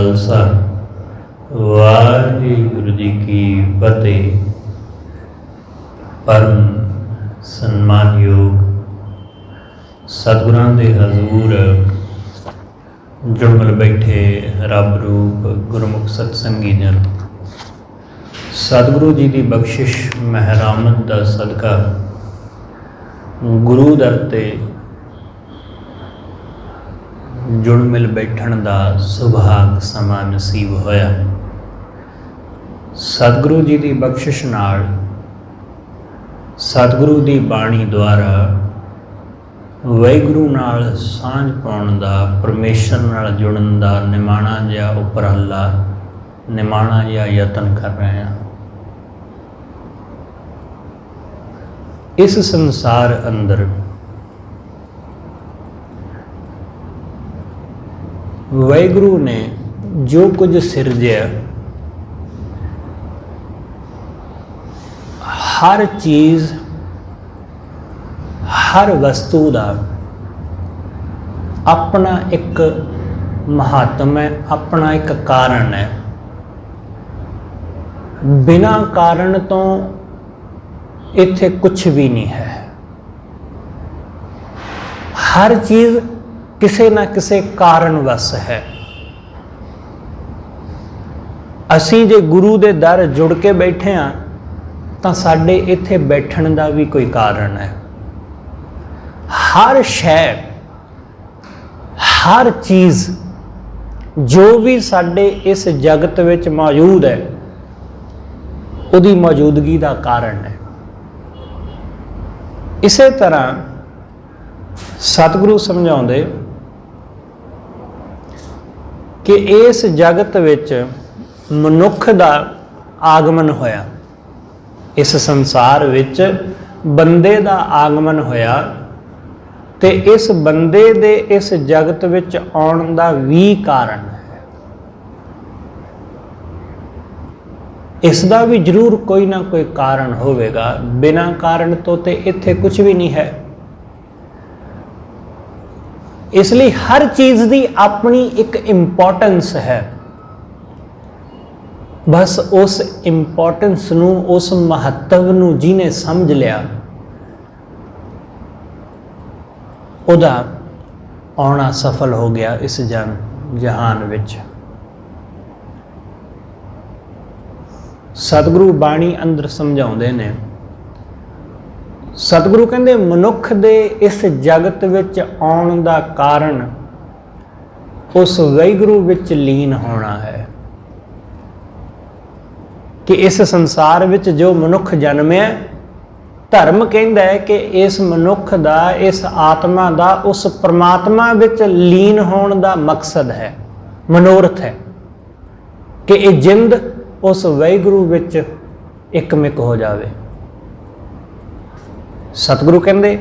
खालसा वाहिगुरु जी की फतेह। परम सन्मानयोग सतगुरां दे हजूर जुड़मल बैठे रब रूप गुरमुख सत्संगी जन, सतगुरु जी की बख्शिश महरामत का सदका गुरु दर ते जुड़ मिल बैठण का सुभाग समा नसीब होया। सतगुरु जी की बख्शिश नाल सतगुरु की बाणी द्वारा वाहिगुरु नाल सांझ पाउण दा, परमेश्वर नाल जुड़न का निमाणा जिहा उपराला, निमाणा जिहा यतन कर रहे हैं। इस संसार अंदर वाहिगुरु ने जो कुछ सिरजिया, हर चीज़ हर वस्तु का अपना एक महात्म है, अपना एक कारण है। बिना कारण तो इत्थे कुछ भी नहीं है। हर चीज़ किसी ना किसी कारणवश है। असीं जे गुरु दे दर जुड़ के बैठे हाँ तो साडे इत्थे बैठण का भी कोई कारण है। हर शै, हर चीज़ जो भी साडे इस जगत विच मौजूद है, उहदी मौजूदगी का कारण है। इसे तरह सतगुरु समझाउंदे कि इस जगत विच मनुख का आगमन होया, इस संसार विच बंदे का आगमन होया, ते इस बंदे दे इस जगत विच आउण दा भी कारण है। इसका भी जरूर कोई ना कोई कारण होवेगा। बिना कारण तो ते इत्थे कुछ भी नहीं है। इसलिए हर चीज़ की अपनी एक इंपॉर्टेंस है। बस उस इंपॉर्टेंस नू, उस महत्व नू जिन्हें समझ लिया, उदा आना सफल हो गया इस जहान विच। सतगुरु बाणी अंदर समझाउंदे ने, सतगुरु कहंदे मनुख दे इस जगत विच आउण दा कारण उस वाहिगुरु विच लीन होना है। कि इस संसार विच जो मनुख जन्मिया, धर्म कहंदा है कि इस मनुख दा, इस आत्मा दा उस परमात्मा विच लीन होण दा मकसद है, मनोरथ है कि ये जिंद उस वाहिगुरु विच एकमिक हो जावे। सतगुरु कहंदे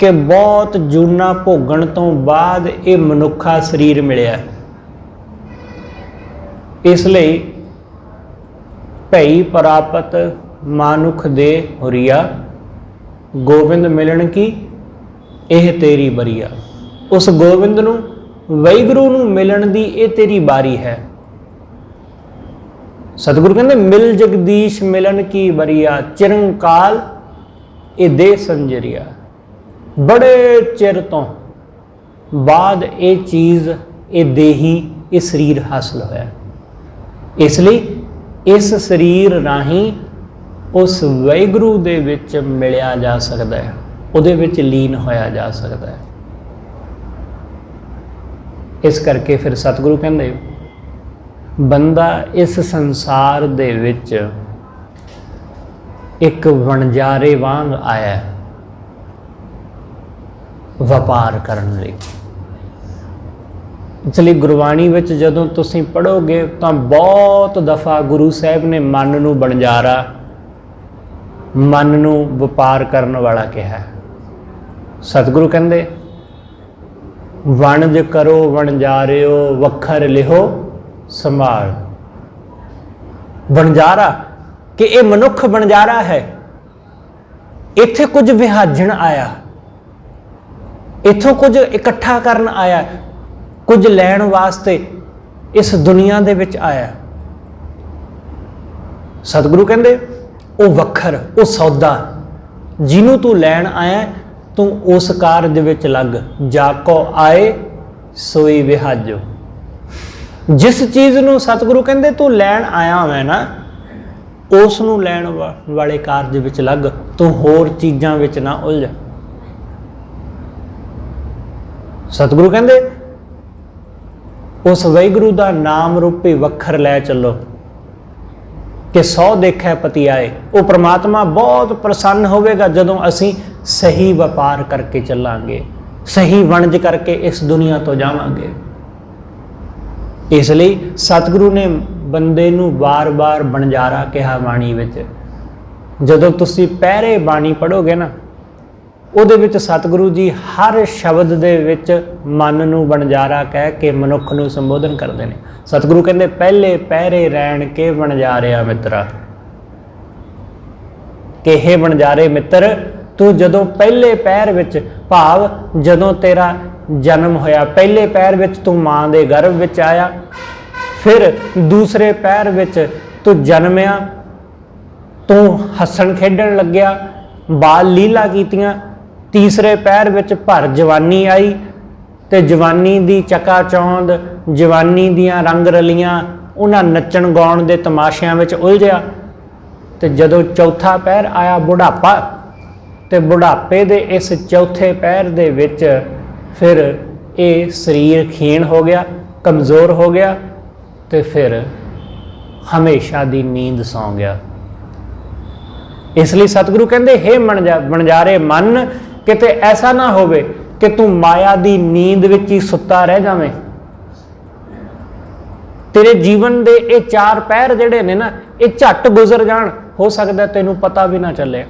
कि बहुत जूना भोगण तो बाद ये मनुखा शरीर मिलिया। इसलिए भई प्रापत मानुख दे हुरिया, गोविंद मिलन की यह तेरी बरिया। उस गोविंद नू, वाहिगुरु नू मिलन दी ये तेरी बारी है। सतगुरु कहंदे मिल जगदीश मिलन की बरिया, चिरंकाल ये दे संजरिया। बड़े चिर तो बाद ये चीज़, ये देही, ये शरीर हासिल होया। इसलिए इस शरीर राही उस वाहिगुरु दे विच मिलिया जा सकता है, उहदे विच लीन होया जा सकता है। इस करके फिर सतगुरु कहंदे बंदा इस संसार दे विच एक वणजारे वांग आया व्यापार करने लई। इसलिए गुरबाणी विच जदों तुसीं पढ़ोगे तो बहुत दफ़ा गुरु साहब ने मन नूं वणजारा, मन नूं व्यापार करने वाला कहा है। सतगुरु कहंदे वणज करो वणजारियो, वखर लिहो संभाल। वणजारा कि ये मनुख वणजारा है, इत्थे कुछ विहाजण आया, इत्थों कुछ इकट्ठा करन आया, कुछ लैण वास्ते इस दुनिया दे विच आया। सतगुरु कहंदे वो वखर, वो सौदा जिन्हों तू लैण आया, तू उस कारज विच लग, जाको आए सोई विहाजो। जिस चीज़ नूं सतगुरु कहंदे तू लैण आया है ना, उस नूं लैण वाले कारज विच लग, तू होर चीज़ां विच ना उलझ। सतगुरु कहंदे उस वाहिगुरू दा नाम रूपी वखर लै चलो कि 100 देखै पति आए। वो परमात्मा बहुत प्रसन्न होवेगा जदों असीं सही व्यापार करके चलांगे, सही वणज करके इस दुनिया तो जावांगे। इसलिए सतगुरु ने बंदे नूं बार बार बनजारा कहा बाणी विच। जदों तुसीं पहरे बाणी पढ़ोगे ना, ਉਹਦੇ ਵਿੱਚ सतगुरु जी हर शब्द ਦੇ ਵਿੱਚ मन ਨੂੰ बनजारा कह के मनुख ਨੂੰ संबोधन करते हैं। सतगुरु कहते पहले पहरे रैन के बनजारिया मित्रा, कि हे बनजारे मित्र, तू जदों पहले पैर विच, भाव जदों तेरा जन्म होया, पहले पैर विच तू मां दे गर्भ विच आया, फिर दूसरे पैर विच तू जन्मिया, तू हसन खेडन लग्या, बाल लीला कीतियां, तीसरे पैर विच भर जवानी आई, ते जवानी दी चकाचौंध, जवानी दियां रंग रलियां, उन्हां नच्चण गाउण दे तमाशियां विच उलझिया, ते जदों चौथा पैर आया बुढ़ापा, ते बुढ़ापे दे इस चौथे पैर दे विच फिर ये शरीर खीण हो गया, कमज़ोर हो गया, ते फिर हमेशा दी नींद सौ गया। इसलिए सतगुरु कहंदे हे बनजारे मन, किते ऐसा ना होवे कि तू माया दी नींद विच ही सुत्ता रह जावें। तेरे जीवन दे ये 4 पैर जिहड़े ने ना, ये झट गुजर जाण, हो सकदा तैनूं पता भी ना चले।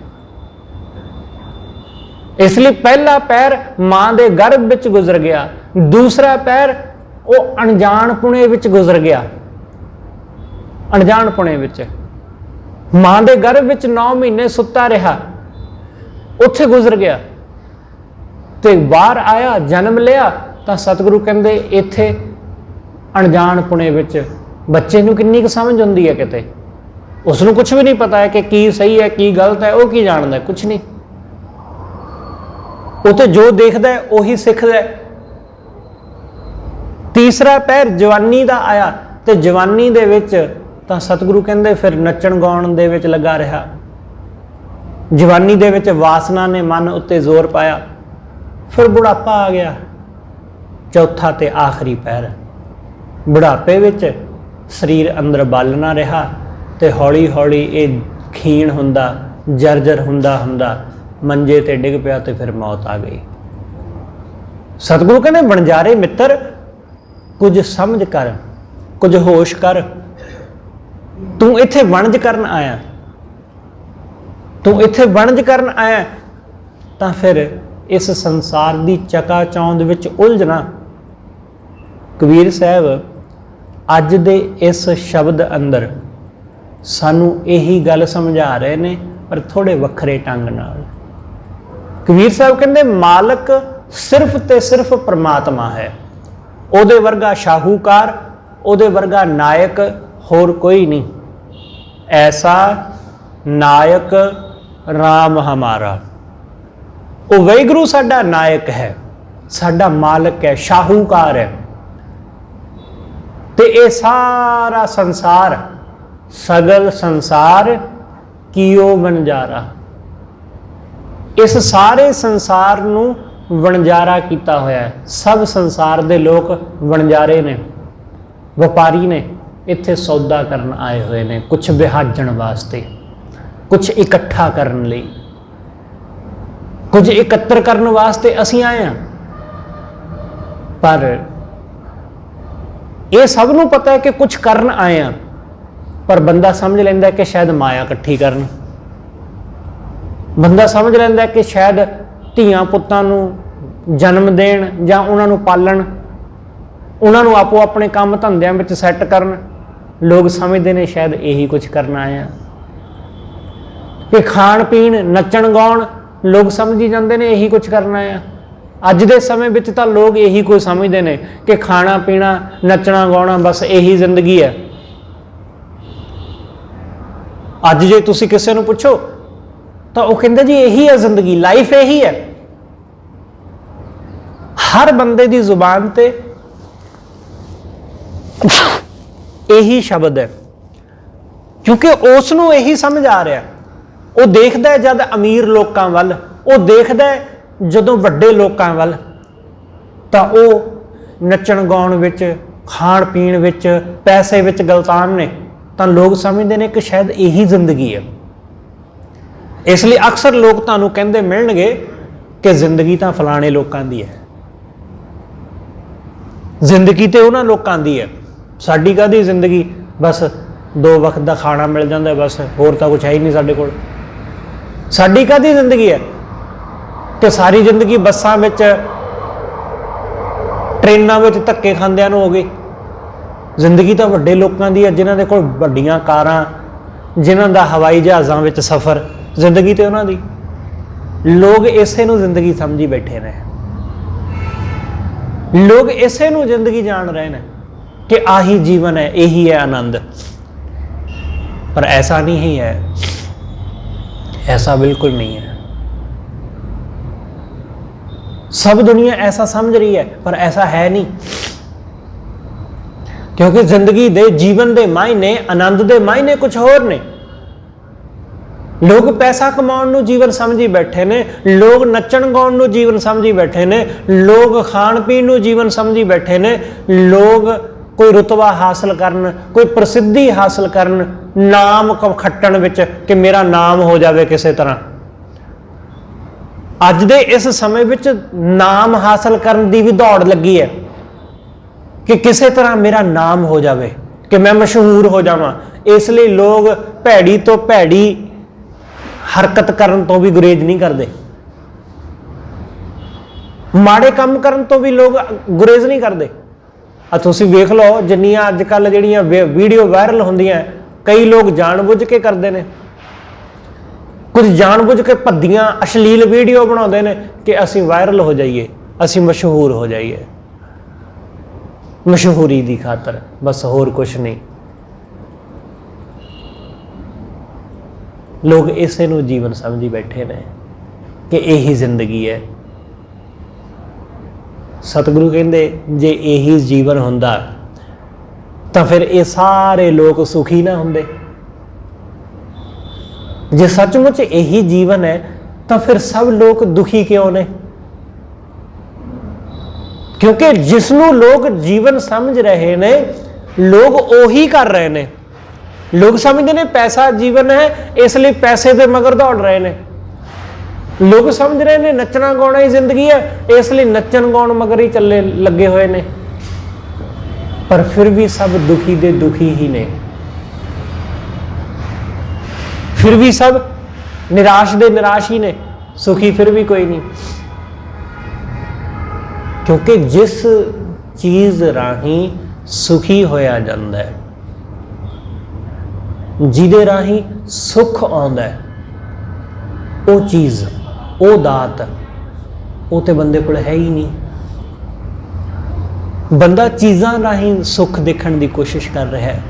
इसलिए पहला पैर मां दे गर्भ विच गुजर गया, दूसरा पैर वो अणजाणपुणे विच गुजर गया, अणजाणपुणे विच मां दे गर्भ विच 9 महीने सुत्ता रहा, उत्थे गुजर गया, ते बाहर आया, जन्म लिया, तो सतगुरु कहंदे इत्थे अणजाणपुणे विच बच्चे नूं किन्नी क समझ हुंदी है, किते उसनूं कुछ भी नहीं पता है कि की सही है की गलत है, वो की जानदा है, कुछ नहीं। उत्थे जो देखदा है उही सिखदा है। तीसरा पैर जवानी दा आया, ते जवानी दे विच तां सतगुरु कहंदे फिर नच्चण गाउण दे विच लगा रहा। जवानी दे विच वासना ने मन उत्ते जोर पाया, फिर बुढ़ापा आ गया, चौथा ते आखिरी पैर। बुढ़ापे विच शरीर अंदर बल ना रहा, ते हौली हौली ये खीण हुंदा, जर्जर हुंदा हुंदा मंजे ते डिग पिया, ते फिर मौत आ गई। सतगुरु कहंदे बनजारे मित्र, कुछ समझ कर, कुछ होश कर, तू इत्थे वणज करन आया, तू इत्थे वणज करन आया, तां फिर इस संसार दी चकाचौंध विच उलझना। कबीर साहब अज दे इस शब्द अंदर सानू यही गल समझा रहे ने, पर थोड़े वखरे ढंग नाल। कबीर साहब कहंदे मालक सिर्फ ते सिर्फ परमात्मा है, ओदे वर्गा शाहूकार, ओदे वर्गा नायक होर कोई नहीं। ऐसा नायक राम हमारा। वो वाहिगुरू साडा नायक है, साडा मालक है, शाहूकार है, ते ये सारा संसार, सगल संसार कियो बनजारा। इस सारे संसार नूं वणजारा किया होया है। सब संसार दे लोग वणजारे ने, व्यापारी ने, इत्थे सौदा करन आए हुए ने, कुछ विहाजण वास्ते, कुछ इकट्ठा करन लई, कुछ एकत्र करन वास्ते असीं आए हैं। पर यह सब नूं पता है कि कुछ करन आए हैं, पर बंदा समझ लैंदा कि शायद माया इकट्ठी करन, बंदा समझ लैंदा है कि शायद धीआं पुत्तां नूं जन्म देण जां उन्हां नूं पालण, उन्हां नूं आपो अपने काम धंधिਆਂ ਵਿੱਚ सैट करन। लोग समझते हैं शायद यही कुछ करना आए हैं, कि खाण पीण नच्चण गाउण लोग समझी जाते हैं यही कुछ करना है। ਅੱਜ ਦੇ ਸਮੇਂ ਵਿੱਚ ਤਾਂ ਲੋਕ ਇਹੀ ਕੋਈ ਸਮਝਦੇ ਨੇ ਕਿ ਖਾਣਾ ਪੀਣਾ ਨੱਚਣਾ ਗਾਉਣਾ ਬਸ ਇਹੀ ਜ਼ਿੰਦਗੀ ਹੈ। ਅੱਜ ਜੇ ਤੁਸੀਂ ਕਿਸੇ ਨੂੰ ਪੁੱਛੋ ਤਾਂ ਉਹ ਕਹਿੰਦੇ ਜੀ ਇਹੀ ਹੈ ਜ਼ਿੰਦਗੀ, ਲਾਈਫ ਇਹੀ ਹੈ। ਹਰ ਬੰਦੇ ਦੀ ਜ਼ੁਬਾਨ ਤੇ ਇਹੀ ਸ਼ਬਦ ਹੈ, ਕਿਉਂਕਿ ਉਸ ਨੂੰ ਇਹੀ ਸਮਝ ਆ ਰਿਹਾ। ਉਹ ਦੇਖਦਾ ਹੈ ਜਦ ਅਮੀਰ ਲੋਕਾਂ ਵੱਲ, ਉਹ ਦੇਖਦਾ ਹੈ ਜਦੋਂ ਵੱਡੇ ਲੋਕਾਂ ਵੱਲ, ਤਾਂ ਉਹ ਨੱਚਣ ਗਾਉਣ ਵਿੱਚ, ਖਾਣ ਪੀਣ ਵਿੱਚ, ਪੈਸੇ ਵਿੱਚ ਗਲਤਾਨ ਨੇ। ਤਾਂ ਲੋਕ ਸਮਝਦੇ ਨੇ ਕਿ ਸ਼ਾਇਦ ਇਹੀ ਜ਼ਿੰਦਗੀ ਹੈ। ਇਸ ਲਈ ਅਕਸਰ ਲੋਕ ਤੁਹਾਨੂੰ ਕਹਿੰਦੇ ਮਿਲਣਗੇ ਕਿ ਜ਼ਿੰਦਗੀ ਤਾਂ ਫਲਾਣੇ ਲੋਕਾਂ ਦੀ ਹੈ, ਜ਼ਿੰਦਗੀ ਤੇ ਉਹਨਾਂ ਲੋਕਾਂ ਦੀ ਹੈ, ਸਾਡੀ ਕਾਹਦੀ ਜ਼ਿੰਦਗੀ, ਬਸ 2 ਵਕਤ ਦਾ ਖਾਣਾ ਮਿਲ ਜਾਂਦਾ, ਬਸ ਹੋਰ ਤਾਂ ਕੁਛ ਹੈ ਹੀ ਨਹੀਂ ਸਾਡੇ ਕੋਲ। ਸਾਡੀ ਕਾਹਦੀ ਜ਼ਿੰਦਗੀ ਹੈ ਕਿ ਸਾਰੀ ਜ਼ਿੰਦਗੀ ਬੱਸਾਂ ਵਿੱਚ, ਟ੍ਰੇਨਾਂ ਵਿੱਚ ਧੱਕੇ ਖਾਂਦਿਆਂ ਨੂੰ ਹੋ ਗਈ। ਜ਼ਿੰਦਗੀ ਤਾਂ ਵੱਡੇ ਲੋਕਾਂ ਦੀ ਹੈ, ਜਿਨ੍ਹਾਂ ਦੇ ਕੋਲ ਵੱਡੀਆਂ ਕਾਰਾਂ, ਜਿਨ੍ਹਾਂ ਦਾ ਹਵਾਈ ਜਹਾਜ਼ਾਂ ਵਿੱਚ ਸਫ਼ਰ, ਜ਼ਿੰਦਗੀ ਤੇ ਉਹਨਾਂ ਦੀ। ਲੋਕ ਇਸੇ ਨੂੰ ਜ਼ਿੰਦਗੀ ਸਮਝੀ ਬੈਠੇ ਨੇ। ਲੋਕ ਇਸੇ ਨੂੰ ਜ਼ਿੰਦਗੀ ਜਾਣ ਰਹੇ ਨੇ ਕਿ ਆਹੀ ਜੀਵਨ ਹੈ, ਇਹੀ ਹੈ ਆਨੰਦ। पर ऐसा नहीं है, ऐसा बिल्कुल नहीं है। सब दुनिया ऐसा समझ रही है पर ऐसा है नहीं, क्योंकि जिंदगी दे, जीवन दे मायने, आनंद दे मायने कुछ होर ने। लोग पैसा कमाउण नूं जीवन समझी बैठे ने, लोग नच्चण गाउण नूं जीवन समझी बैठे ने, लोग खाण पीण नूं जीवन समझी बैठे ने, लोग कोई रुतबा हासिल करन, कोई प्रसिद्धि हासिल करन, नाम खट्टण विच कि मेरा नाम हो जाए किसी तरह। अज दे इस समय विच नाम हासिल करन दी भी दौड़ लगी है कि किसी तरह मेरा नाम हो जाए, कि मैं मशहूर हो जावां। इसलिए लोग भैड़ी तो भैड़ी हरकत करन तो भी गुरेज नहीं करते, माड़े काम करन तो भी लोग गुरेज नहीं करते। तुसीं वेख लो जिन्नियां अजकल जिहड़ियां वीडियो वायरल होंदियां, कई लोग जानबुझ के करते हैं, कुछ जानबुझ के भद्दियां अश्लील वीडियो बनाते हैं कि असीं वायरल हो जाइए, असीं मशहूर हो जाइए, मशहूरी की खातर, बस होर कुछ नहीं। लोग इसे नूं जीवन समझी बैठे ने कि यही जिंदगी है। सतगुरु कहते जे यही जीवन हुंदा तो फिर ये सारे लोग सुखी ना होंदे। जे सचमुच यही जीवन है तो फिर सब लोग दुखी क्यों ने? क्योंकि जिसनों लोग जीवन समझ रहे ने, लोग ओही कर रहे ने। लोग समझते ने पैसा जीवन है, इसलिए पैसे दे मगर दौड़ रहे ने। लोग समझ रहे ने नचना गाउणा ही जिंदगी है, इसलिए नचन गाउण मगर ही चले लगे हुए ने। पर फिर भी सब दुखी दे दुखी ही ने, फिर भी सब निराश दे निराश ही ने, सुखी फिर भी कोई नहीं। क्योंकि जिस चीज राही सुखी होया जांदा है, जिहदे राही सुख आउंदा है, वो चीज़, वो दात, वो तो बंदे कोल है ही नहीं। बंदा चीज़ां राही सुख देखने की कोशिश कर रहा है।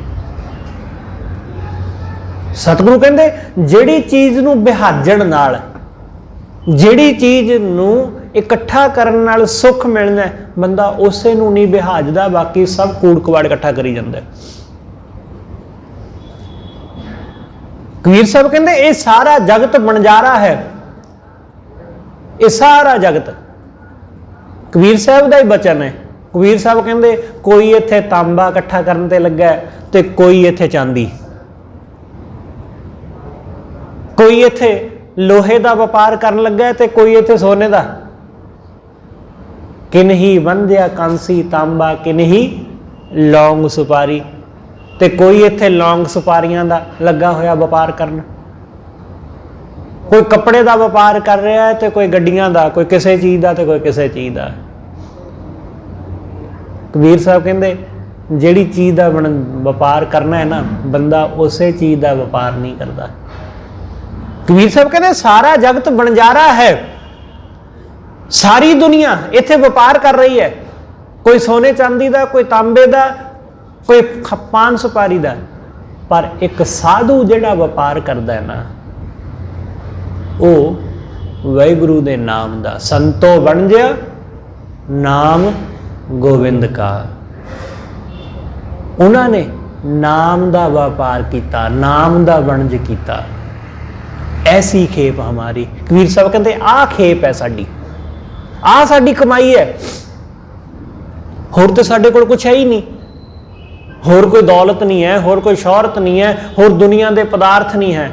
सतगुरु कहते जिहड़ी चीज़ नूं बिहाजण नाल, जिहड़ी चीज़ नूं इकट्ठा करन नाल सुख मिलना है, बंदा उसे नूं नहीं बिहाजदा, बाकी सब कूड़ कवाड़ इकट्ठा करी जांदा है। कबीर साहब कहते ये सारा जगत बनजारा है, ये सारा जगत। कबीर साहब का ही बचन है। कबीर साहब कहते कोई इत्थे तांबा इकट्ठा करन ते लगा है, ते कोई इत्थे चांदी, कोई इत्थे लोहे का व्यापार करन लगा है, ते कोई इत्थे सोने का। किन्ही वंध्या कांसी तांबा, किन्ही लौंग सुपारी, ते कोई इत्थे लौंग सुपारियां दा लगा होया व्यापार करन। कोई कपड़े का व्यापार कर रहा है, तो कोई गड्डियां दा, कोई किसी चीज़ का, तो कोई किसी चीज़ का। कबीर साहब कहते जिहड़ी चीज़ का व्यापार करना है ना, बंदा उसे चीज़ का व्यापार नहीं करता। कबीर साहब कहते सारा जगत बनजारा है, सारी दुनिया इत्थे व्यापार कर रही है, कोई सोने चांदी का, कोई तांबे का, कोई पान सुपारी का, पर एक साधु जिहड़ा व्यापार करता है ना, वो वाहिगुरु दे नाम दा। संतो वणजया नाम गोविंद का। उन्होंने नाम दा व्यापार किया, नाम दा वणज किया। ऐसी खेप हमारी। कबीर साहब कहते आ खेप है साडी, आ साडी कमाई है। होर तो साडे कोल कुछ है ही नहीं, होर कोई दौलत नहीं है, होर कोई शौहरत नहीं है, होर दुनिया के पदार्थ नहीं है।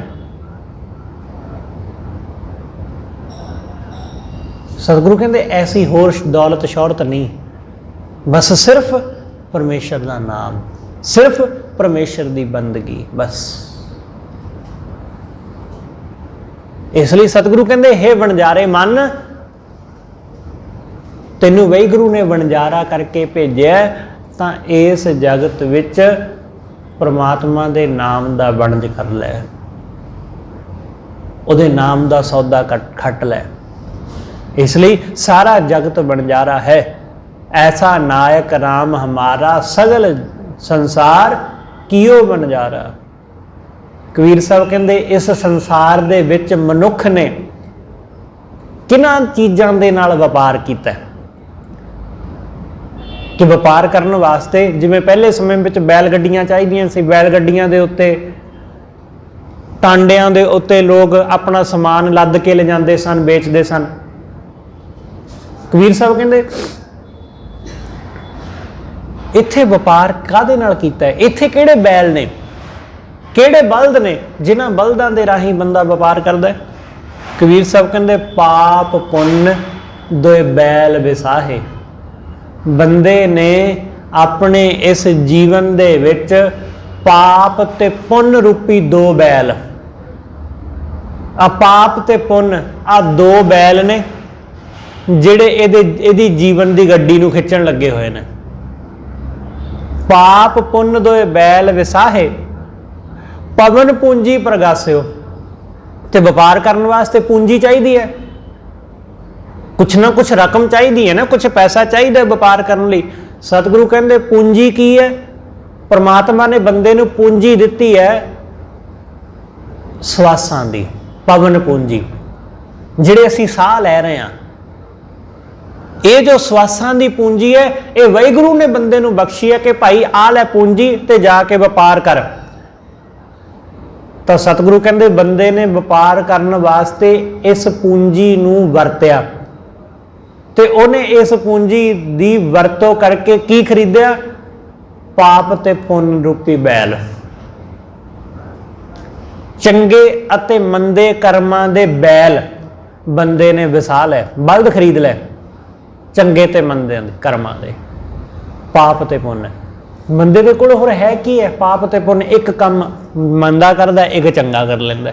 सतगुरु कहते ऐसी होर दौलत शौहरत नहीं, बस सिर्फ परमेश्वर का नाम, सिर्फ परमेश्वर की बंदगी, बस। इसलिए सतगुरु कहते हे वणजारे मन, तैनू वाहिगुरु ने वणजारा करके भेजा तां इस जगत विच परमात्मा दे नाम दा वणज कर लै, उहदे नाम दा सौदा खट लै। इसलिए सारा जगत वणजारा है। ऐसा नायक राम हमारा, सगल संसार कियो वणजारा। कबीर साहब कहते इस संसार दे विच मनुख ने किन्हां चीज़ां दे नाल व्यापार कीता कि व्यापार करने वास्ते जिवें पहले समय में बैल गड्डियां चाहिए सी, बैल गड्डियां दे उत्ते टांडियां दे उत्ते लोग अपना समान लद के ले जाते सन, बेचते सन। कबीर साहब कहते इत्थे व्यापार काहदे नाल कीता है, इत्थे किहड़े बैल ने, किहड़े बलद ने जिन्हां बलदां दे राही बंदा व्यापार करदा है। कबीर साहब कहते पाप पुण्य दोए बैल विसाहे। बंदे ने अपने इस जीवन दे विच पाप ते पुण्य रूपी दो बैल, आ पाप ते पुण्य आ दो बैल ने जिहड़े इहदी जीवन की गड्डी नूं खिच्चण लगे हुए ने। पाप पुण्य दोए बैल विसाहे, पवन पूंजी प्रगासियो। ते व्यापार करने वास्ते पूंजी चाहिए है, कुछ ना कुछ रकम चाहिए है ना, कुछ पैसा चाहिए व्यापार करने लई। सतगुरु कहते पूंजी की है, परमात्मा ने बंदे नूं पूंजी दिती है सवासां दी, पवन पूंजी, जिहड़े असीं साह लै रहे हैं। ये जो सवासां दी पूंजी है, ये वाहिगुरु ने बंदे नूं बख्शी है कि भाई आ लै पूंजी ते जाके व्यापार कर। तो सतगुरु कहते बंदे ने व्यापार करने वास्ते इस पूंजी नूं वरत्या, ते उन्हें इस पूंजी दी वरतों करके की खरीदिया, पाप ते पुण्य रूपी बैल। चंगे अते मंदे कर्मां दे बैल बंदे ने विसा लै, बलद खरीद लै, चंगे ते मंदे कर्मां दे, पाप ते पुण्य। बंदे दे कोल होर है की है, पाप ते पुण्य। एक काम मंदा करदा, एक चंगा कर लैंदा,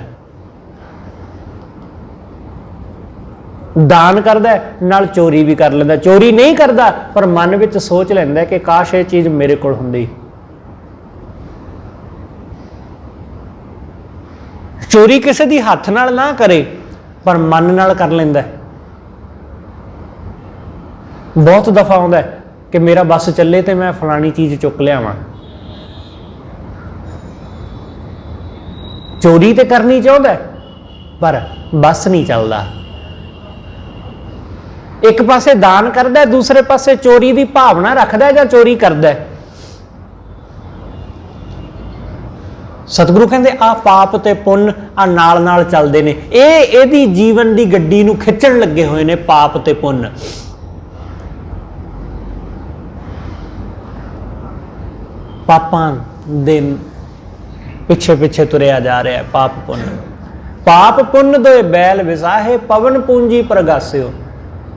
दान करदा नाल चोरी भी कर लैंदा। चोरी नहीं करदा पर मन विच सोच लैंदा कि काश ये चीज़ मेरे कोल हुंदी। चोरी किसी दी हथ नाल ना करे पर मन नाल कर लैंदा। बहुत दफा आउंदा है कि मेरा बस चले तो मैं फलानी चीज़ चुक लियावां। चोरी तो करनी चाहता पर बस नहीं चलता। एक पासे दान करदा, दूसरे पासे चोरी की भावना रखदा या चोरी करदा। सतगुरु कहते आ पाप ते पुण्य आ नाल नाल चलदे ने। इहदी जीवन की गड्डी नूं खिच्चण लगे हुए ने पाप ते पुण्य। पापां दे पिछे पिछे तुरया जा रहा है, पाप पुण्य। पाप पुण्य दोए बैल विसाहे, पवन पूंजी प्रगासियो।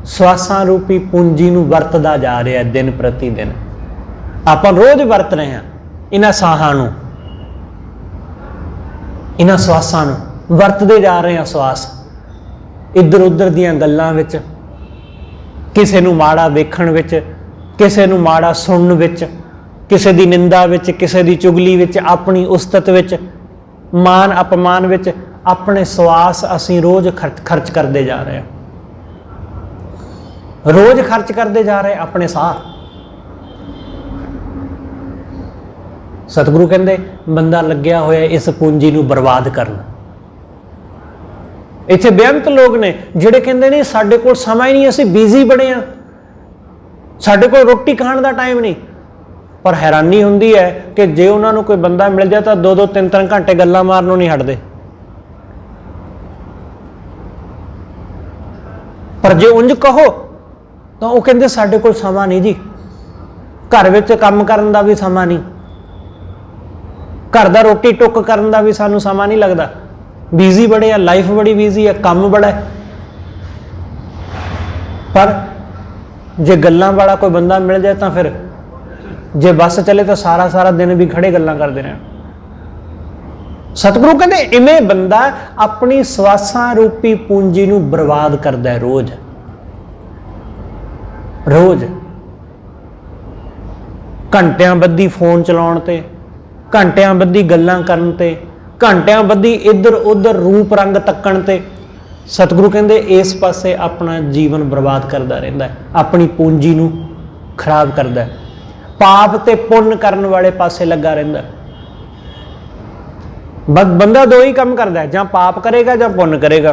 सवासां रूपी पूंजी नूं वरतदा जा रहा है दिन प्रति दिन। आपां रोज वरत रहे हैं इन्हां साहां नूं, इन्हां सवासां नूं वरतदे जा रहे हैं। सवास इधर उधर दीयां गल्लां विच, किसे नूं माड़ा वेखण विच, किसे नूं माड़ा सुणन विच, किसे दी निंदा विच, किसे दी चुगली विच, अपनी उस्तत विच, मान अपमान विच अपने सवास असीं रोज खर्च करते जा रहे हैं। रोज खर्च करते जा रहे अपने साह। सतगुरु कहते बंदा लग्या होया इस पूंजी नूं बर्बाद करन। इत्थे बेअंत लोग ने जिहड़े कहंदे ने साडे कोल समा ही नहीं, असीं बिजी बड़े आ, साडे कोल रोटी खाण दा टाइम नहीं। पर हैरानी हुंदी है कि जे उन्हां नूं कोई बंदा मिल जाए तो 2-2 3-3 घंटे गल्लां मारनों नहीं हटदे। पर जे उंज कहो तो वो कहंदे साडे कोल समा नहीं जी, घर विच काम करन दा भी समा नहीं, घर दा रोटी टुक करन दा भी सानू समा नहीं लगता, बिजी बड़े आ, लाइफ बड़ी बिजी है, काम बड़ा है। पर जे गल्लां वाला कोई बंदा मिल जाए तो फिर जे बस चले तो सारा सारा दिन भी खड़े गल्लां करते रहे। सतगुरु कहते इवें बंदा अपनी स्वासां रूपी पूंजी नूं बर्बाद करता है रोज रोज। घंटियां बद्धी फोन चलाउण ते, घंटियां बद्धी गल्लां करन ते, घंटियां बद्धी इधर उधर रूप रंग तक्कण ते सतगुरु कहते इस पासे अपना जीवन बर्बाद करता रहिंदा है, अपनी पूंजी नूं खराब करता है, पाप ते पुण्य करन वाले पासे लगा रहिंदा। बंदा दो ही काम करता है, जां पाप करेगा जां पुण्य करेगा।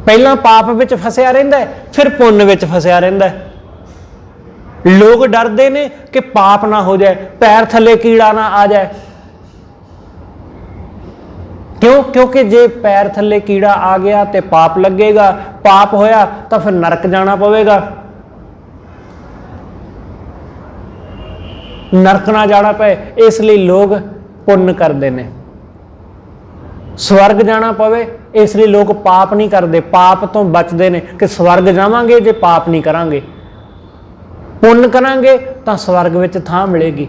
पहला पाप विच फसिया रहिंदा है, फिर पुण्य विच फसिया रहिंदा है। लोग डरते ने कि पाप ना हो जाए, पैर थले कीड़ा ना आ जाए। क्यों? क्योंकि जे पैर थले कीड़ा आ गया तो पाप लगेगा, पाप होया तो फिर नरक जाना पवेगा। नरक ना जाना पे इसलिए लोग पुण्य करते हैं, स्वर्ग जाना पवे इसलिए लोग पाप नहीं करते, पाप तो बचते हैं कि स्वर्ग जावांगे जे पाप नहीं करांगे, पुण्य करांगे तो स्वर्ग विच थां मिलेगी।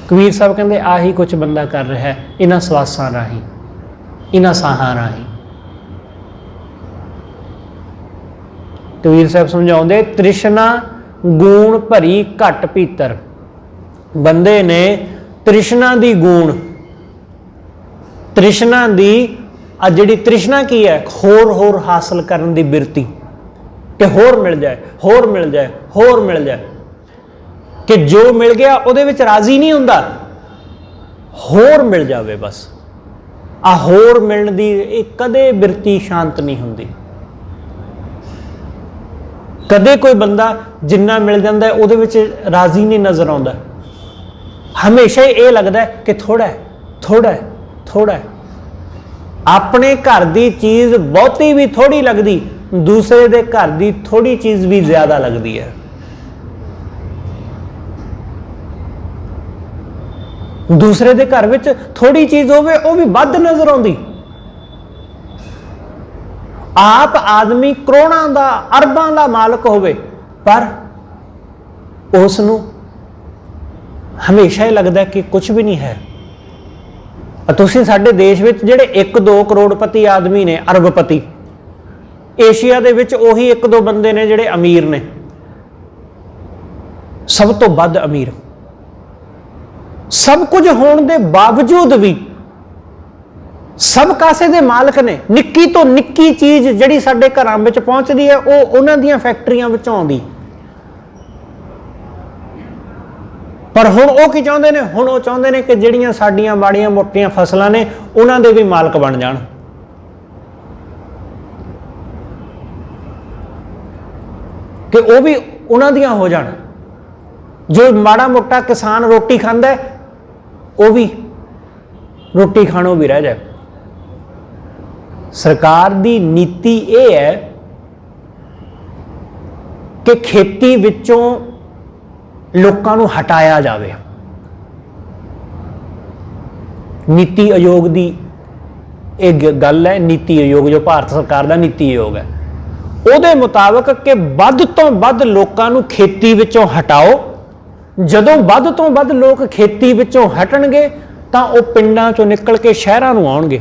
कबीर साहब कहते आही कुछ बंदा कर रहा है इन्हां स्वासां राही, इन्हां साहां राही। कबीर साहब समझाउंदे तृष्णा गूण भरी घट भीतर। बंदे ने तृष्णा दी गूण, तृष्णा दी जिहड़ी तृष्णा की है होर होर हासिल करन दी बिरती कि होर मिल जाए, होर मिल जाए, होर मिल जाए, कि जो मिल गया उहदे विच राजी नहीं हुंदा, होर मिल जावे बस। आ होर मिलण दी कदे बिरती शांत नहीं हुंदी। कदे कोई बंदा जिन्ना मिल जाता है उहदे विच राजी नहीं नज़र आउंदा। हमेशा ही ये लगता है कि थोड़ा है, थोड़ा है, थोड़ा है। अपने घर की चीज़ बहुती भी थोड़ी लगती, दूसरे के घर की थोड़ी चीज़ भी ज़्यादा लगती है। दूसरे के घर में थोड़ी चीज़ होवे वो भी वध नज़र आउंदी। आप आदमी करोड़ों का अरबां का मालक होवे पर उसनूं हमेशा ही लगता है कि कुछ भी नहीं है। तुसीं साडे देश में जिहड़े 1-2 करोड़पति आदमी ने, अरबपति, एशिया दे विच ओही 1-2 बंदे ने जिहड़े अमीर ने, सब तो वध अमीर। सब कुछ होने के बावजूद भी सब कासे दे मालक ने। निक्की तो निक्की चीज़ जिहड़ी साडे घरां विच पहुंचदी है वो उन्हां दीयां फैक्ट्रियां विचों आउंदी। पर हुण वो की चाहुंदे ने? हुण वो चाहुंदे ने कि जिहड़ियां साडीयां माड़ियां मोटियां फसलां ने उन्हां दे भी मालक बन जाण। कि वो भी उन्हां दियां हो जाण। जो माड़ा मोटा किसान रोटी खांदा है वो भी रोटी खाणों भी रह जाए। सरकार की नीति ये है कि खेती विचों लोकां नूं हटाया जाए। नीति आयोग की एक गल है, नीति आयोग जो भारत सरकार का नीति आयोग है, उहदे मुताबिक कि वध तो वध लोकां नूं खेती विचों हटाओ। जदों वध तो वध लोग खेती विचों हटणगे तां वो पिंडां चों निकल के शहरां नूं आउणगे।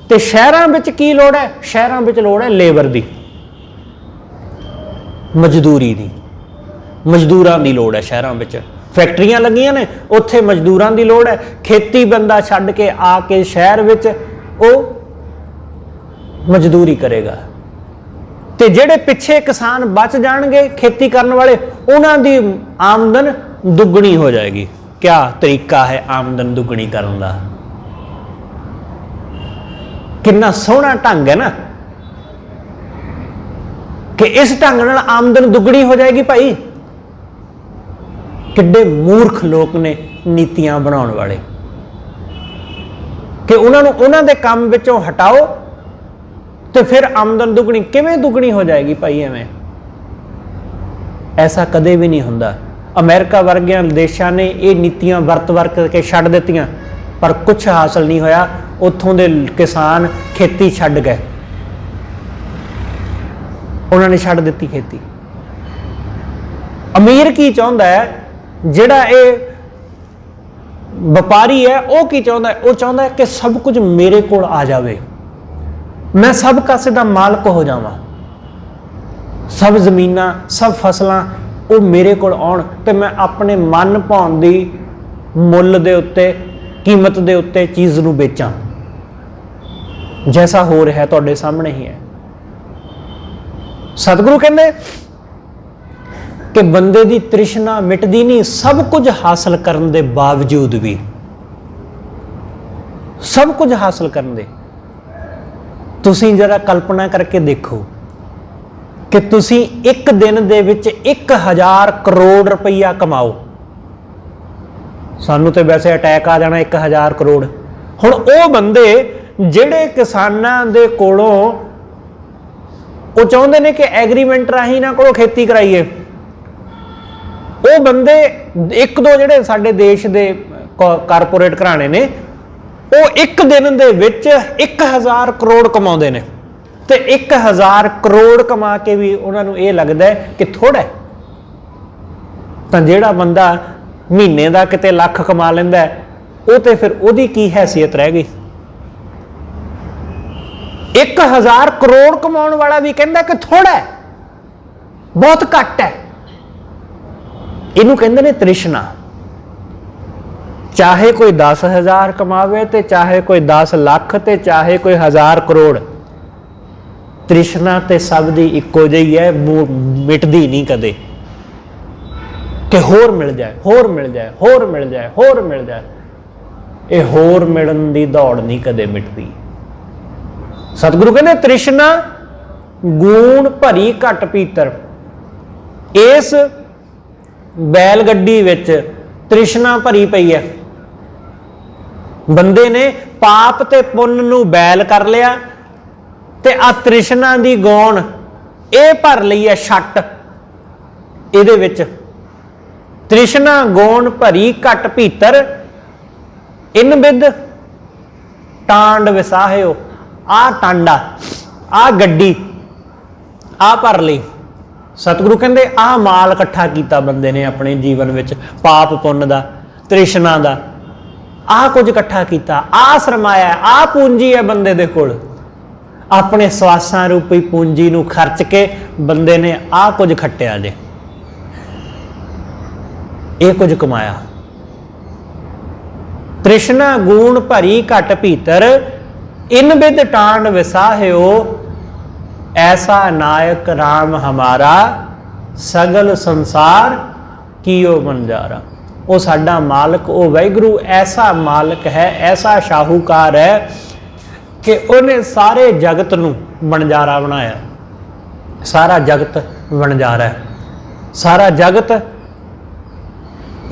ते शहरां विच की लोड़ है? शहरां विच लोड़ है लेबर दी, मजदूरी दी। मजदूरां दी लोड़ है शहरां विच। फैक्ट्रियां लगियां ने उत्थे मजदूरां दी लोड़ है। खेती बंदा छड्ड के आके शहर विच वो मजदूरी करेगा। ਤੇ ਜਿਹੜੇ ਪਿੱਛੇ ਕਿਸਾਨ ਬਚ ਜਾਣਗੇ खेती ਕਰਨ ਵਾਲੇ, ਉਹਨਾਂ ਦੀ ਆਮਦਨ ਦੁੱਗਣੀ ਹੋ ਜਾਏਗੀ। क्या तरीका है आमदन दुगनी करने का? कितना सोहना ढंग है ना कि इस ढंग नाल आमदन दुगनी हो जाएगी। भाई किड्डे मूर्ख लोग ने नीतियां बनाने वाले कि उन्होंने उन्होंने काम विचों हटाओ तो फिर आमदन दुगनी किवें दुगनी हो जाएगी। भाई एवें ऐसा कदे भी नहीं हुंदा। अमेरिका वर्गियां देशों ने ये नीतियां वरत के छड्ड दित्तियां पर कुछ हासिल नहीं होया। उत्थों दे किसान खेती छड्ड गए, उन्होंने छड्ड दित्ती खेती। अमीर की चाहुंदा है, जिहड़ा ये व्यापारी है वो की चाहुंदा है? वो चाहुंदा है कि सब कुछ मेरे कोल आ जावे, मैं सब कासे दा मालक हो जावां, सब जमीनां सब फसलां वो मेरे को आउण ते मैं अपने मन भाउण दी मुल दे उत्ते कीमत दे उत्ते चीज़ नूं बेचां। जैसा हो रहा है तुहाडे सामने ही है। सतगुरु कहंदे कि बंदे दी तृष्णा मिटदी नहीं, सब कुछ हासिल करन दे बावजूद भी, सब कुछ हासिल करन दे। तुसीं जरा कल्पना करके देखो कि तुसी एक दिन दे विच 1000 करोड़ रुपया कमाओ। सानू तो वैसे अटैक आ जाना 1000 करोड़। हुण वो बंदे जिहड़े किसानां दे कोलों वो चाहुंदे ने कि एग्रीमेंट राही इन्हां कोलों खेती कराइए, वो बंदे एक दो जिहड़े साडे देश दे कारपोरेट घराणे ने वो एक दिन दे विच 1000 करोड़ कमाउंदे ने ते 1000 करोड़ कमा के भी उन्होंने ये लगता है कि थोड़ा है। तो जिहड़ा बंदा महीने का किते लख कमा लैंदा है वो तो फिर उहदी की हैसियत रह गई। 1000 करोड़ कमाउण वाला भी कहंदा कि थोड़ा है, बहुत घट है। इनू कहंदे ने तृष्णा। चाहे कोई 10,000 कमावे ते चाहे कोई 10 लाख ते चाहे कोई 1000 करोड़, तृष्णा ते सब दी इक्को जिही है, मिटदी नहीं कदे कि होर मिल जाए, होर मिल जाए, होर मिल जाए, होर मिल जाए। ये होर मिलण दी दौड़ नहीं कदे मिटदी। सतगुरु कहते तृष्णा गूण भरी घट पीतर। इस बैलगड्डी विच तृष्णा भरी पई है। बंदे ने पाप ते पुण्य नूं बैल कर लिया ते आ तृष्णा दी गौण ये भर लई है छट। इहदे विच तृष्णा गौण भरी घट भीतर इन विद टांड विसाहियो। आ टांडा आ गड्डी आ भर लई। सतगुरु कहंदे आ माल इकट्ठा कीता बंदे ने अपने जीवन विच, पाप पुण्य दा तृष्णा दा आ कुछ इकट्ठा कीता, आ सरमाया आ पूंजी है बंदे दे कोल। अपने स्वासां रूपी पूंजी नूं खर्च के बंदे ने आ कुछ खट्टिया जे, ये कुछ कमाया। तृष्णा गूण भरी घट भीतर इन बिद टांड विसाहियो। ऐसा नायक राम हमारा सगल संसार कियो बंजारा। वो साडा मालक, वो वाहिगुरू ऐसा मालक है, ऐसा शाहूकार है कि उन्हें सारे जगत नूं बनजारा बनाया। सारा जगत बनजारा है, सारा जगत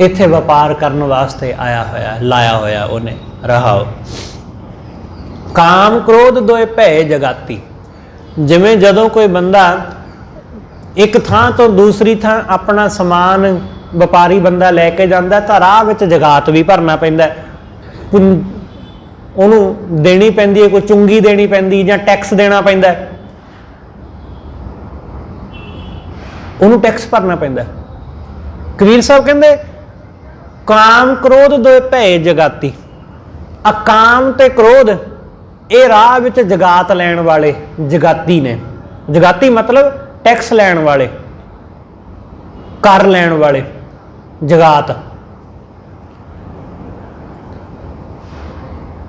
इत्थे व्यापार करने वास्ते आया होया, लाया होया उन्हें रहाओ। काम क्रोध दोए भय जगाती। जिवें जदों कोई बंदा एक थां तो दूसरी थां अपना समान व्यापारी बंदा लैके जाता तो राह विच जगात भी भरना पैंदा, उन्होंने देनी पैंदी है, कोई चुंगी देनी पैंदी जां टैक्स देना पैंदा, उन्होंने टैक्स भरना पैंदा। कबीर साहब कहंदे काम क्रोध दो भय जगाती। आ काम ते क्रोध ये राह विच जगात लैण वाले जगाती ने। जगाती मतलब टैक्स लैण वाले, कर लैण वाले, जगात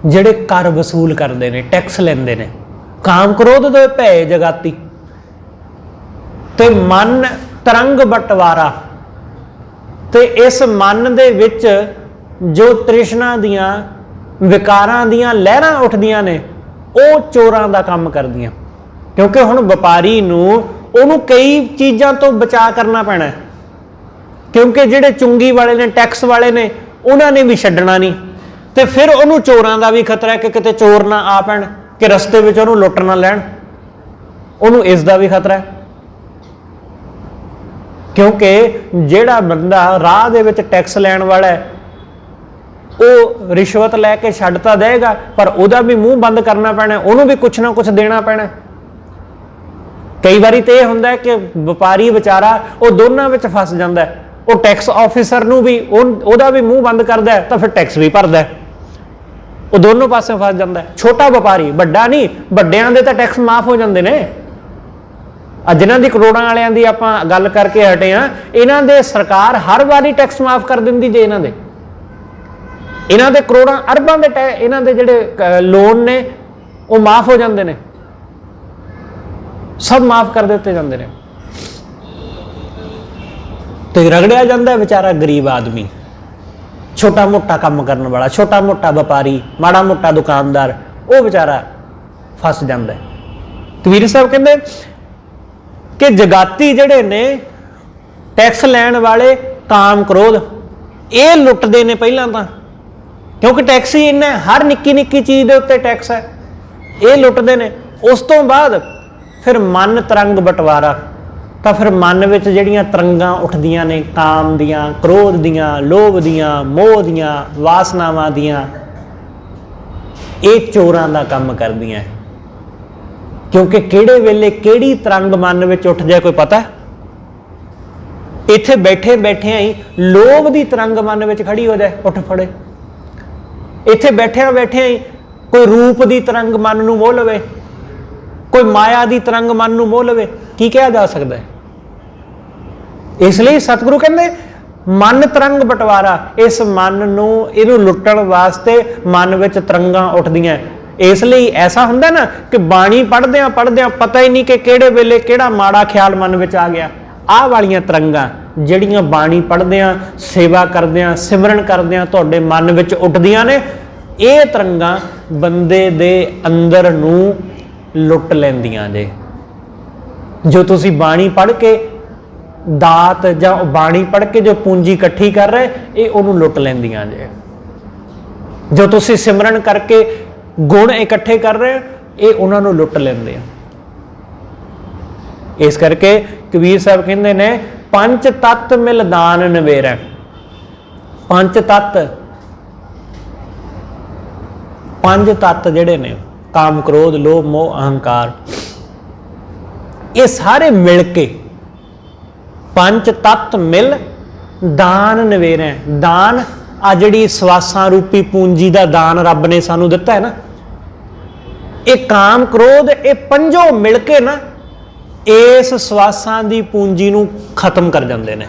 जिहड़े कर वसूल करते हैं, टैक्स लेंदे ने। काम क्रोध दो भय जगाती। ਤੇ ਮਨ ਤਰੰਗ ਬਟਵਾਰਾ, ਤੇ ਇਸ ਮਨ ਦੇ ਵਿੱਚ ਜੋ ਤ੍ਰਿਸ਼ਨਾ ਦੀਆਂ ਵਿਕਾਰਾਂ ਦੀਆਂ ਲਹਿਰਾਂ ਉੱਠਦੀਆਂ ਨੇ ਉਹ ਚੋਰਾਂ ਦਾ ਕੰਮ ਕਰਦੀਆਂ। ਕਿਉਂਕਿ ਹੁਣ ਵਪਾਰੀ ਨੂੰ ਉਹਨੂੰ ਕਈ ਚੀਜ਼ਾਂ ਤੋਂ ਬਚਾ ਕਰਨਾ ਪੈਣਾ, ਕਿਉਂਕਿ ਜਿਹੜੇ ਚੁੰਗੀ ਵਾਲੇ ਨੇ, ਟੈਕਸ ਵਾਲੇ ਨੇ, ਉਹਨਾਂ ਨੇ ਵੀ ਛੱਡਣਾ ਨਹੀਂ, ਤੇ ਫਿਰ ਉਹਨੂੰ ਚੋਰਾਂ ਦਾ ਵੀ ਖਤਰਾ ਕਿ ਕਿਤੇ ਚੋਰ ਨਾ ਆ ਪੈਣ, ਕਿ ਰਸਤੇ ਵਿੱਚ ਉਹਨੂੰ ਲੁੱਟ ਨਾ ਲੈਣ, ਉਹਨੂੰ ਇਸ ਦਾ ਵੀ ਖਤਰਾ ਹੈ। ਕਿਉਂਕਿ ਜਿਹੜਾ ਬੰਦਾ ਰਾਹ ਦੇ ਵਿੱਚ ਟੈਕਸ ਲੈਣ ਵਾਲਾ ਹੈ ਉਹ ਰਿਸ਼ਵਤ ਲੈ ਕੇ ਛੱਡ ਤਾਂ ਦੇਗਾ, ਪਰ ਉਹਦਾ ਵੀ ਮੂੰਹ ਬੰਦ ਕਰਨਾ ਪੈਣਾ, ਉਹਨੂੰ ਵੀ ਕੁਛ ਨਾ ਕੁਛ ਦੇਣਾ ਪੈਣਾ। ਕਈ ਵਾਰੀ ਤੇ ਇਹ ਹੁੰਦਾ ਕਿ ਵਪਾਰੀ ਵਿਚਾਰਾ ਉਹ ਦੋਨਾਂ ਵਿੱਚ ਫਸ ਜਾਂਦਾ, ਉਹ ਟੈਕਸ ਆਫਿਸਰ ਨੂੰ ਵੀ ਉਹਦਾ ਵੀ ਮੂੰਹ ਬੰਦ ਕਰਦਾ ਤਾਂ ਫਿਰ ਟੈਕਸ ਵੀ ਭਰਦਾ, ਉਹ ਦੋਨੋਂ ਪਾਸੇ ਫਸ ਜਾਂਦਾ। ਛੋਟਾ ਵਪਾਰੀ, ਵੱਡਾ ਨਹੀਂ, ਵੱਡਿਆਂ ਦੇ ਤਾਂ ਟੈਕਸ ਮਾਫ ਹੋ ਜਾਂਦੇ ਨੇ। ਜਿਨ੍ਹਾਂ ਦੀ ਕਰੋੜਾਂ ਵਾਲਿਆਂ ਦੀ ਆਪਾਂ ਗੱਲ ਕਰਕੇ ਹਟੇ ਆ, ਇਹਨਾਂ ਦੇ ਸਰਕਾਰ ਹਰ ਵਾਰੀ ਟੈਕਸ ਮਾਫ ਕਰ ਦਿੰਦੀ ਜੇ ਇਹਨਾਂ ਦੇ ਕਰੋੜਾਂ ਅਰਬਾਂ ਦੇ ਇਹਨਾਂ ਦੇ ਜਿਹੜੇ ਲੋਨ ਨੇ ਉਹ ਮਾਫ ਹੋ ਜਾਂਦੇ ਨੇ, ਸਭ ਮਾਫ ਕਰ ਦਿੱਤੇ ਜਾਂਦੇ ਨੇ, ਤੇ ਰਗੜਿਆ ਜਾਂਦਾ ਵਿਚਾਰਾ ਗਰੀਬ ਆਦਮੀ, ਛੋਟਾ ਮੋਟਾ ਕੰਮ ਕਰਨ ਵਾਲਾ, ਛੋਟਾ ਮੋਟਾ ਵਪਾਰੀ, ਮਾੜਾ ਮੋਟਾ ਦੁਕਾਨਦਾਰ, ਉਹ ਵਿਚਾਰਾ ਫਸ ਜਾਂਦਾ। ਕਬੀਰ ਸਾਹਿਬ ਕਹਿੰਦੇ ਕਿ ਜਗਾਤੀ ਜਿਹੜੇ ਨੇ ਟੈਕਸ ਲੈਣ ਵਾਲੇ, ਕਾਮ ਕ੍ਰੋਧ, ਇਹ ਲੁੱਟਦੇ ਨੇ ਪਹਿਲਾਂ ਤਾਂ, ਕਿਉਂਕਿ ਟੈਕਸ ਹੀ ਇੰਨਾ, ਹਰ ਨਿੱਕੀ ਨਿੱਕੀ ਚੀਜ਼ ਦੇ ਉੱਤੇ ਟੈਕਸ ਹੈ, ਇਹ ਲੁੱਟਦੇ ਨੇ। ਉਸ ਤੋਂ ਬਾਅਦ ਫਿਰ ਮਨ ਤਰੰਗ ਬਟਵਾਰਾ, ਤਾਂ ਫਿਰ ਮਨ ਵਿੱਚ ਜਿਹੜੀਆਂ ਤਰੰਗਾਂ ਉੱਠਦੀਆਂ ਨੇ, ਕਾਮ ਦੀਆਂ, ਕ੍ਰੋਧ ਦੀਆਂ, ਲੋਭ ਦੀਆਂ, ਮੋਹ ਦੀਆਂ, ਵਾਸਨਾਵਾਂ ਦੀਆਂ, ਇਹ ਚੋਰਾਂ ਦਾ ਕੰਮ ਕਰਦੀਆਂ। ਕਿਉਂਕਿ ਕਿਹੜੇ ਵੇਲੇ ਕਿਹੜੀ ਤਰੰਗ ਮਨ ਵਿੱਚ ਉੱਠ ਜਾਏ ਕੋਈ ਪਤਾ? ਇੱਥੇ ਬੈਠੇ ਬੈਠਿਆਂ ਹੀ ਲੋਭ ਦੀ ਤਰੰਗ ਮਨ ਵਿੱਚ ਖੜੀ ਹੋ ਜਾਏ, ਉੱਠ ਫੜੇ। ਇੱਥੇ ਬੈਠਿਆਂ ਬੈਠਿਆਂ ਹੀ ਕੋਈ ਰੂਪ ਦੀ ਤਰੰਗ ਮਨ ਨੂੰ ਮੋਹ ਲਵੇ, ਕੋਈ ਮਾਇਆ ਦੀ ਤਰੰਗ ਮਨ ਨੂੰ ਮੋਹ ਲਵੇ, ਕੀ ਕਿਹਾ ਜਾ ਸਕਦਾ ਹੈ? ਇਸ ਲਈ ਸਤਿਗੁਰੂ ਕਹਿੰਦੇ ਮਨ ਤਰੰਗ ਬਟਵਾਰਾ, ਇਸ ਮਨ ਨੂੰ, ਇਹਨੂੰ ਲੁੱਟਣ ਵਾਸਤੇ ਮਨ ਵਿੱਚ ਤਰੰਗਾਂ ਉੱਠਦੀਆਂ। ਇਸ ਲਈ ਐਸਾ ਹੁੰਦਾ ਨਾ ਕਿ ਬਾਣੀ ਪੜ੍ਹਦਿਆਂ ਪੜ੍ਹਦਿਆਂ ਪਤਾ ਹੀ ਨਹੀਂ ਕਿ ਕਿਹੜੇ ਵੇਲੇ ਕਿਹੜਾ ਮਾੜਾ ਖਿਆਲ ਮਨ ਵਿੱਚ ਆ ਗਿਆ। ਆਹ ਵਾਲੀਆਂ ਤਰੰਗਾਂ ਜਿਹੜੀਆਂ ਬਾਣੀ ਪੜ੍ਹਦਿਆਂ, ਸੇਵਾ ਕਰਦਿਆਂ, ਸਿਮਰਨ ਕਰਦਿਆਂ ਤੁਹਾਡੇ ਮਨ ਵਿੱਚ ਉੱਠਦੀਆਂ ਨੇ, ਇਹ ਤਰੰਗਾਂ ਬੰਦੇ ਦੇ ਅੰਦਰ ਨੂੰ ਲੁੱਟ ਲੈਂਦੀਆਂ ਜੇ। ਜੋ ਤੁਸੀਂ ਬਾਣੀ ਪੜ੍ਹ ਕੇ ਦਾਤ ਜਾਂ ਬਾਣੀ ਪੜ੍ਹ ਕੇ ਜੋ ਪੂੰਜੀ ਇਕੱਠੀ ਕਰ ਰਹੇ, ਇਹ ਉਹਨੂੰ ਲੁੱਟ ਲੈਂਦੀਆਂ ਜੇ। ਜੋ ਤੁਸੀਂ ਸਿਮਰਨ ਕਰਕੇ ਗੁਣ ਇਕੱਠੇ ਕਰ ਰਹੇ, ਇਹ ਉਹਨਾਂ ਨੂੰ ਲੁੱਟ ਲੈਂਦੇ ਆ। ਇਸ ਕਰਕੇ ਕਬੀਰ ਸਾਹਿਬ ਕਹਿੰਦੇ ਨੇ ਪੰਜ ਤੱਤ ਮਿਲ ਦਾਨ ਨਵੇਰੈ। ਪੰਜ ਤੱਤ ਜਿਹੜੇ ਨੇ, ਕਾਮ ਕ੍ਰੋਧ ਲੋਭ ਮੋਹ ਅਹੰਕਾਰ, ਇਹ ਸਾਰੇ ਮਿਲ ਕੇ, ਪੰਜ ਤੱਤ ਮਿਲ ਦਾਨ ਨਵੇਰੈ। ਦਾਨ ਆ ਜਿਹੜੀ ਸਵਾਸਾਂ ਰੂਪੀ ਪੂੰਜੀ ਦਾ ਦਾਨ ਰੱਬ ਨੇ ਸਾਨੂੰ ਦਿੱਤਾ ਹੈ ਨਾ, ਇਹ ਕਾਮ ਕ੍ਰੋਧ, ਇਹ ਪੰਜੋਂ ਮਿਲ ਕੇ ਨਾ ਇਸ ਸਵਾਸਾਂ ਦੀ ਪੂੰਜੀ ਨੂੰ ਖਤਮ ਕਰ ਜਾਂਦੇ ਨੇ।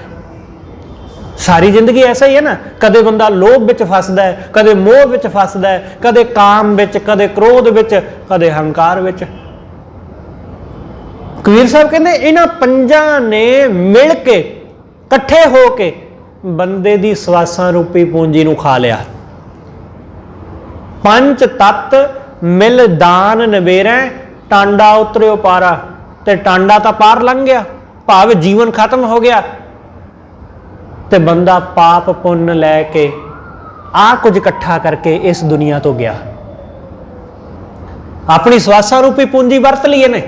ਸਾਰੀ ਜ਼ਿੰਦਗੀ ਐਸਾ ਹੀ ਹੈ ਨਾ, ਕਦੇ ਬੰਦਾ ਲੋਭ ਵਿੱਚ ਫਸਦਾ ਹੈ, ਕਦੇ ਮੋਹ ਵਿੱਚ ਫਸਦਾ ਹੈ, ਕਦੇ ਕਾਮ ਵਿੱਚ, ਕਦੇ ਕ੍ਰੋਧ ਵਿੱਚ, ਕਦੇ ਹੰਕਾਰ ਵਿੱਚ। ਕਬੀਰ ਸਾਹਿਬ ਕਹਿੰਦੇ ਇਹਨਾਂ ਪੰਜਾਂ ਨੇ ਮਿਲ ਕੇ, ਇਕੱਠੇ ਹੋ ਕੇ ਬੰਦੇ ਦੀ ਸਵਾਸਾਂ ਰੂਪੀ ਪੂੰਜੀ ਨੂੰ ਖਾ ਲਿਆ। ਪੰਜ ਤੱਤ ਮਿਲ ਦਾਨ ਨਵੇਰੈ, ਟਾਂਡਾ ਉਤਰਿਓ ਪਾਰਾ। ਤੇ ਟਾਂਡਾ ਤਾਂ ਪਾਰ ਲੰਘ ਗਿਆ, ਭਾਵ ਜੀਵਨ ਖਤਮ ਹੋ ਗਿਆ, ਤੇ ਬੰਦਾ ਪਾਪ ਪੁੰਨ ਲੈ ਕੇ ਆ ਕੁਝ ਇਕੱਠਾ ਕਰਕੇ ਇਸ ਦੁਨੀਆ ਤੋਂ ਗਿਆ। ਆਪਣੀ ਸਵਾਸਾਂ ਰੂਪੀ ਪੂੰਜੀ ਵਰਤ ਲਈ ਇਹਨੇ,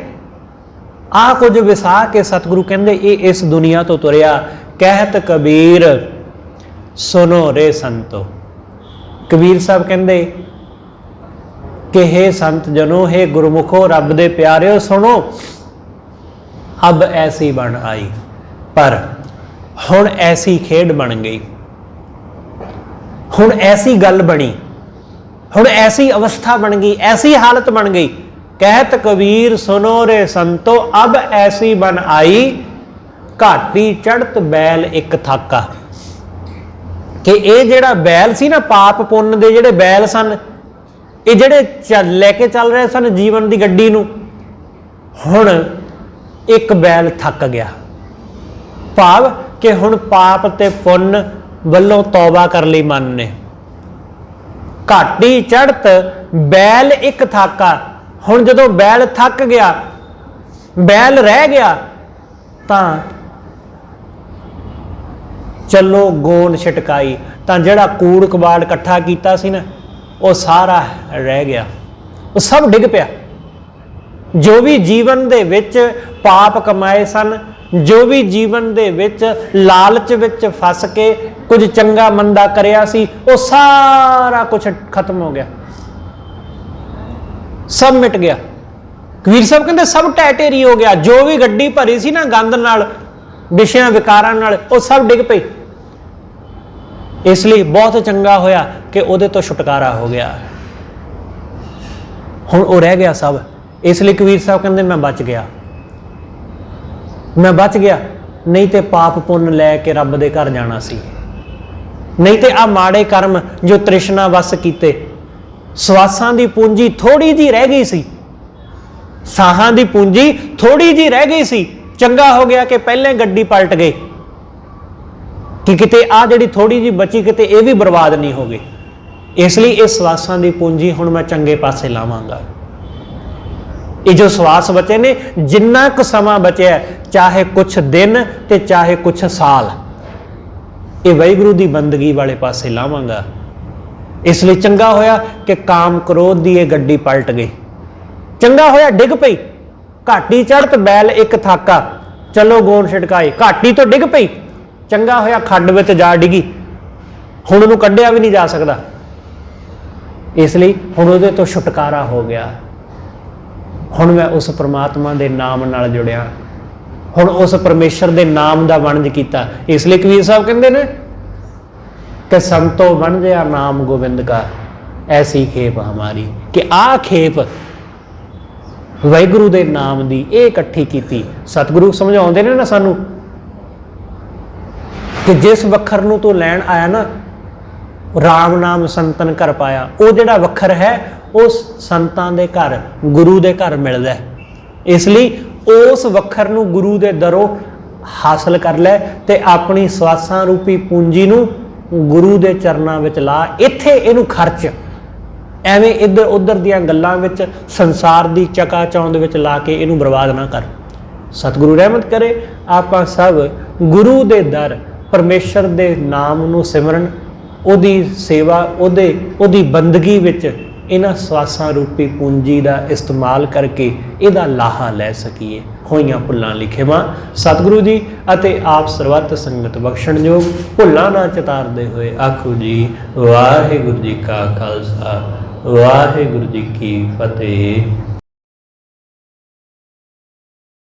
ਆ ਕੁਝ ਵਿਸਾ ਕੇ ਸਤਿਗੁਰੂ ਕਹਿੰਦੇ ਇਹ ਇਸ ਦੁਨੀਆ ਤੋਂ ਤੁਰਿਆ। ਕਹਿਤ ਕਬੀਰ ਸੁਨੋ ਰੇ ਸੰਤੋ। ਕਬੀਰ ਸਾਹਿਬ ਕਹਿੰਦੇ ਕਿ हे ਸੰਤ ਜਨੋ, हे ਗੁਰਮੁਖੋ, ਰੱਬ ਦੇ ਪਿਆਰਿਓ, ਸੁਣੋ, ਅਬ ਐਸੀ ਬਣ ਆਈ। ਪਰ ਹੁਣ ਐਸੀ ਖੇਡ ਬਣ ਗਈ, ਹੁਣ ਐਸੀ ਗੱਲ ਬਣੀ, ਹੁਣ ਐਸੀ ਅਵਸਥਾ ਬਣ ਗਈ, ਐਸੀ ਹਾਲਤ ਬਣ ਗਈ। ਕਹਿਤ ਕਬੀਰ ਸੁਨੋ ਰੇ ਸੰਤੋ, ਅਬ ਐਸੀ ਬਣ ਆਈ, ਘਾਟੀ ਚੜ੍ਹਤ ਬੈਲ ਇੱਕ ਥਾਕਾ। ਕਿ ਇਹ ਜਿਹੜਾ ਬੈਲ ਸੀ ਨਾ, ਪਾਪ ਪੁੰਨ ਦੇ ਜਿਹੜੇ ਬੈਲ ਸਨ, ਇਹ ਜਿਹੜੇ ਲੈ ਕੇ ਚੱਲ ਰਹੇ ਸਨ ਜੀਵਨ ਦੀ ਗੱਡੀ ਨੂੰ, ਹੁਣ एक बैल थक गया, भाव कि हुण पाप ते पुण्य वल्लों तौबा कर लई मन ने। घाटी चढ़त बैल एक थाका, हुण जदों बैल थक गया, बैल रह गया, तां चलो गोंद छिटकाई, तां जिहड़ा कूड़ कबाड़ इकट्ठा कीता सी ना, वो सारा रह गया, वो सब डिग पिया। जो भी जीवन दे विच पाप कमाए सन, जो भी जीवन दे विच लालच विच फस के कुछ चंगा मंदा करिया सी, वो सारा कुछ खत्म हो गया, सब मिट गया। कबीर साहब कहते सब ढह ढेरी हो गया। जो भी गड्डी भरी सी ना गंद नाल, विषयां विकारां नाल, वो सब डिग पई। इसलिए बहुत चंगा होया कि उहदे तो छुटकारा हो गया, हुण वो रह गया सब। इसलिए कबीर साहब कहते मैं बच गया, मैं बच गया, नहीं तो पाप पुण्य लैके रब दे घर जाना सी, नहीं तो आ माड़े कर्म जो तृष्णा वस कीते। सवासां दी पूंजी थोड़ी जी रह गई सी, साहां दी पूंजी थोड़ी जी रह गई सी। चंगा हो गया कि पहले गड्डी पलट गई कि किते आ जिहड़ी थोड़ी जी बची किते ये भी बर्बाद नहीं हो गई। इसलिए इस सवासां दी पूंजी हुण मैं चंगे पासे लावांगा। ये जो सवास बचे ने, जिन्ना क समा बचिया, चाहे कुछ दिन ते चाहे कुछ साल, ये वाहिगुरू दी बंदगी वाले पासे लावांगा। इसलिए चंगा होया कि काम क्रोध दी ये गड्डी पलट गई, चंगा होया डिग पई। घाटी चढ़त बैल एक थाका, चलो गोंद छिटकाई, घाटी तो डिग पई, चंगा होया खड्ड विच जा डिगी, हुण उहनूं कढिया भी नहीं जा सकदा। इसलिए हुण उहदे तो छुटकारा हो गया। हुण मैं उस परमात्मा दे नाम नाल जुड़िया, हुण उस परमेश्वर दे नाम दा वणज कीता। इसलिए कबीर साहब कहंदे ने कि संतो वणजया नाम गोविंद का, ऐसी खेप हमारी। कि आ खेप वाहिगुरू दे नाम दी ये इकट्ठी कीती। सतगुरु समझाउंदे ने ना सानू कि जिस वखर नूं तू लैण आया ना, राम नाम संतन कर पाया, वो जिहड़ा वखर है उस संतां दे घर, गुरु दे घर मिलदा है। इसलिए उस वखर नूं गुरु दे दरों हासिल कर लै ते अपनी सवासां रूपी पूंजी नूं गुरु दे चरनां विच ला। इत्थे इहनूं खर्च, एवें इधर उधर दियां गल्लां विच, संसार दी चकाचौंध विच ला के इहनूं बर्बाद ना कर। सतगुरु रहमत करे आपां सब गुरु दे दर, परमेश्वर दे नाम नूं सिमरन, उहदी सेवा, उहदी बंदगी विच इन्हां सवासां रूपी पूंजी का इस्तेमाल करके इहदा लाहा लै सकीए। होईयां भुल्लां लिखेवां सतगुरु जी अते आप सरबत संगत बख्शण योग, भुल्लां ना चितारदे होए आखो जी वाहिगुरू जी का खालसा वाहिगुरू जी की फतेह।